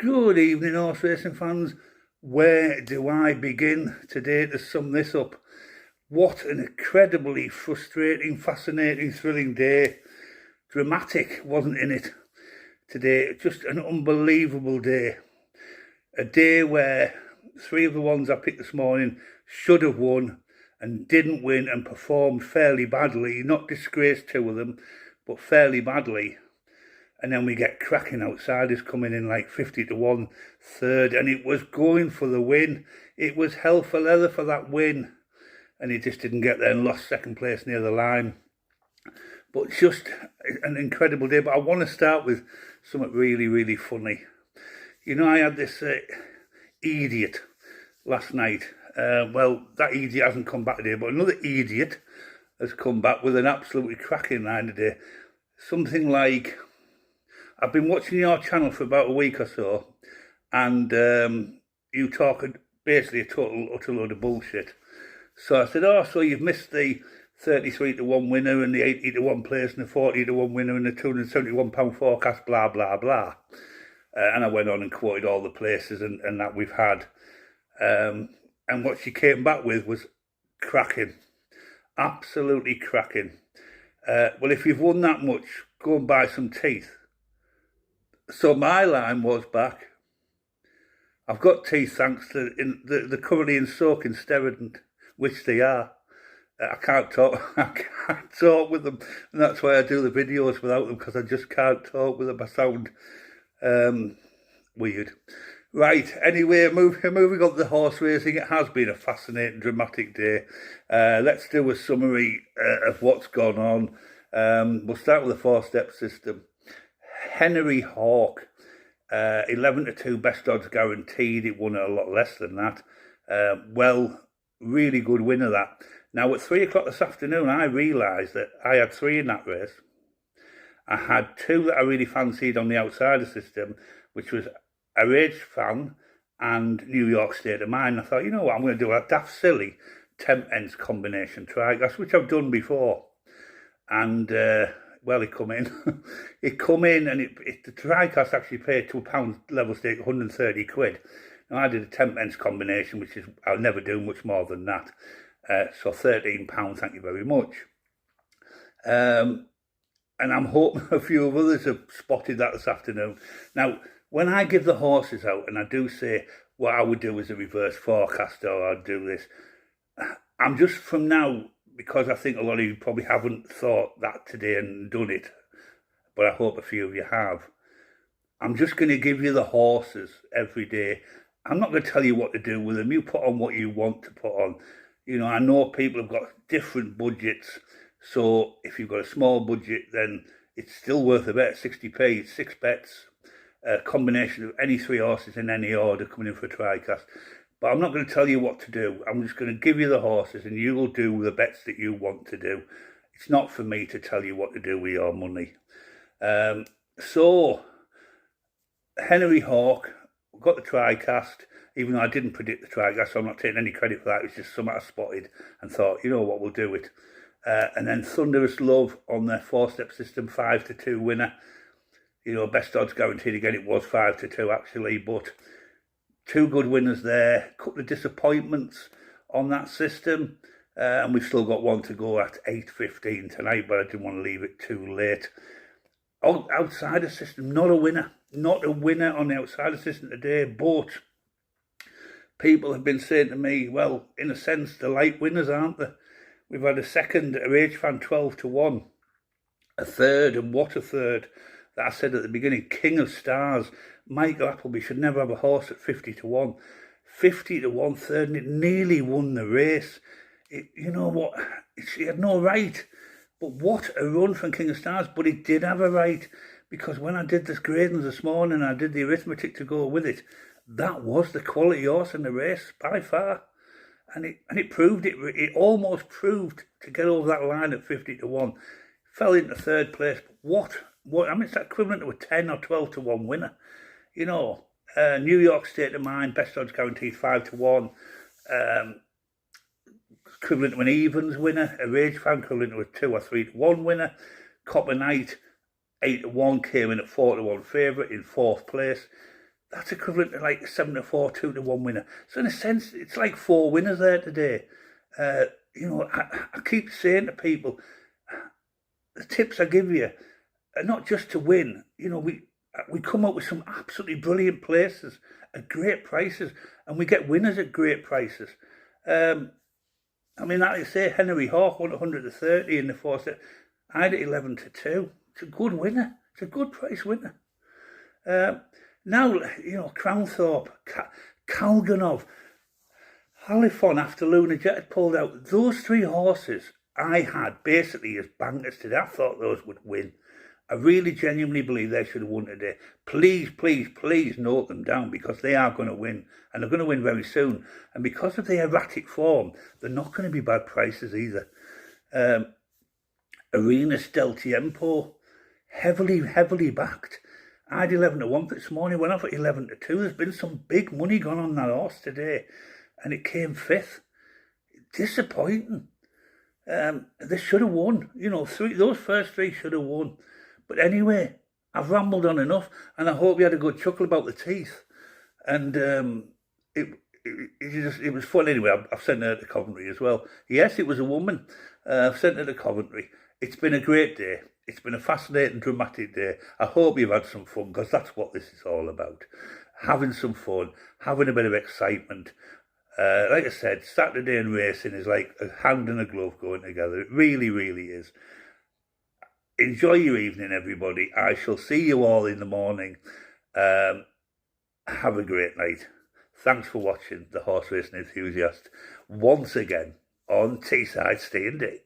Good evening, horse racing fans. Where do I begin today to sum this up? What an incredibly frustrating, fascinating, thrilling day. Dramatic wasn't in it today. Just an unbelievable day. A day where three of the ones I picked this morning should have won and didn't win and performed fairly badly. Not disgraced two of them, but fairly badly. And then we get cracking outsiders coming in like 50 to 1 third, and it was going for the win. It was hell for leather for that win, and he just didn't get there and lost second place near the line. But just an incredible day. But I want to start with something really, really funny. You know, I had this idiot last night. Well, that idiot hasn't come back today, but another idiot has come back with an absolutely cracking line today. Something like, I've been watching your channel for about a week or so, and you talk basically a total utter load of bullshit. So I said, oh, so you've missed the 33 to 1 winner and the 80 to 1 place and the 40 to 1 winner and the £271 forecast, blah, blah, blah. And I went on and quoted all the places and that we've had. And what she came back with was cracking. Absolutely cracking. Well, if you've won that much, go and buy some teeth. So my line was back. I've got teeth thanks to the currently in soaking Ste&Dee, which they are. I can't talk. I can't talk with them, and that's why I do the videos without them, because I just can't talk with them. I sound weird. Right. Anyway, moving on to the horse racing. It has been a fascinating, dramatic day. Let's do a summary of what's gone on. We'll start with the four-step system. Henry Hawk, 11 to 2 best odds guaranteed. It won a lot less than that. Well, really good winner that. Now at 3 o'clock this afternoon, I realised that I had 3 in that race. I had 2 that I really fancied on the outsider system, which was a Rage Fan and New York State of Mind. I thought, you know what, I'm going to do a daft silly temp ends combination tricast, which I've done before. And well, it come in. It come in, and the tricast actually paid £2 level stake, 130 quid. Now I did a temp ends combination, which is I'll never do much more than that. So £13, thank you very much. And I'm hoping a few of others have spotted that this afternoon. Now, when I give the horses out, and I do say what I would do is a reverse forecast, or I'd do this, I'm just from now, because I think a lot of you probably haven't thought that today and done it, but I hope a few of you have. I'm just going to give you the horses every day. I'm not going to tell you what to do with them. You put on what you want to put on. You know, I know people have got different budgets, so if you've got a small budget, then it's still worth a bet. 60p, 6 bets, a combination of any 3 horses in any order coming in for a tricast. But I'm not going to tell you what to do. I'm just going to give you the horses, and you will do the bets that you want to do. It's not for me to tell you what to do with your money. So, Henry Hawk got the tricast, even though I didn't predict the tricast, so I'm not taking any credit for that. It's just something I spotted and thought, you know what, we'll do it. And then Thunderous Love on their 4-step system, 5 to 2 winner. You know, best odds guaranteed again. It was 5 to 2 actually, but 2 good winners there. A couple of disappointments on that system, and we've still got one to go at 8:15 tonight, but I didn't want to leave it too late. Outsider system, not a winner. Not a winner on the outsider system today, but people have been saying to me, well, in a sense, the light winners, aren't they? We've had a second, a Rage Fan 12 to 1, a third, and what a third, that I said at the beginning, King of Stars. Michael Appleby should never have a horse at 50 to 1. 50 to 1 third, and it nearly won the race. You know what? She had no right. But what a run from King of Stars. But it did have a right, because when I did this gradings this morning, I did the arithmetic to go with it. That was the quality horse in the race, by far. And it proved it. It almost proved to get over that line at 50 to 1. Fell into 3rd place. What? I mean, it's equivalent to a 10 or 12 to 1 winner. You know, New York State of Mind, best odds guaranteed 5 to 1. Equivalent to an evens winner. A Rage Fan equivalent to a 2 or 3 to 1 winner. Copper Knight, 8 to 1, came in at 4 to 1 favourite in 4th place. that's equivalent to like 7-4, 2-1 winner. So in a sense, it's like 4 winners there today. I keep saying to people, the tips I give you are not just to win. We come up with some absolutely brilliant places at great prices, and we get winners at great prices. Like I say, Henry Hawk won 130 in the fourth set. I had it 11-2. It's a good winner. It's a good price winner. Now, Crownthorpe, Kalganov, Halifon after Luna Jet had pulled out. Those 3 horses I had basically as bankers today. I thought those would win. I really genuinely believe they should have won today. Please, please, please note them down, because they are going to win, and they're going to win very soon. And because of the erratic form, they're not going to be bad prices either. Arenas Del Tiempo, heavily backed. I had 11-1 this morning, went off at 11-2. There's been some big money gone on that horse today, and it came 5th. Disappointing. They should have won. Those first 3 should have won. But anyway, I've rambled on enough, and I hope you had a good chuckle about the teeth. And it was fun anyway. I've sent her to Coventry as well. Yes, it was a woman. I've sent her to Coventry. It's been a great day. It's been a fascinating, dramatic day. I hope you've had some fun, because that's what this is all about. Having some fun, having a bit of excitement. Like I said, Saturday and racing is like a hand and a glove going together. It really, really is. Enjoy your evening, everybody. I shall see you all in the morning. Have a great night. Thanks for watching The Horse Racing Enthusiast once again on Teesside Ste&Dee.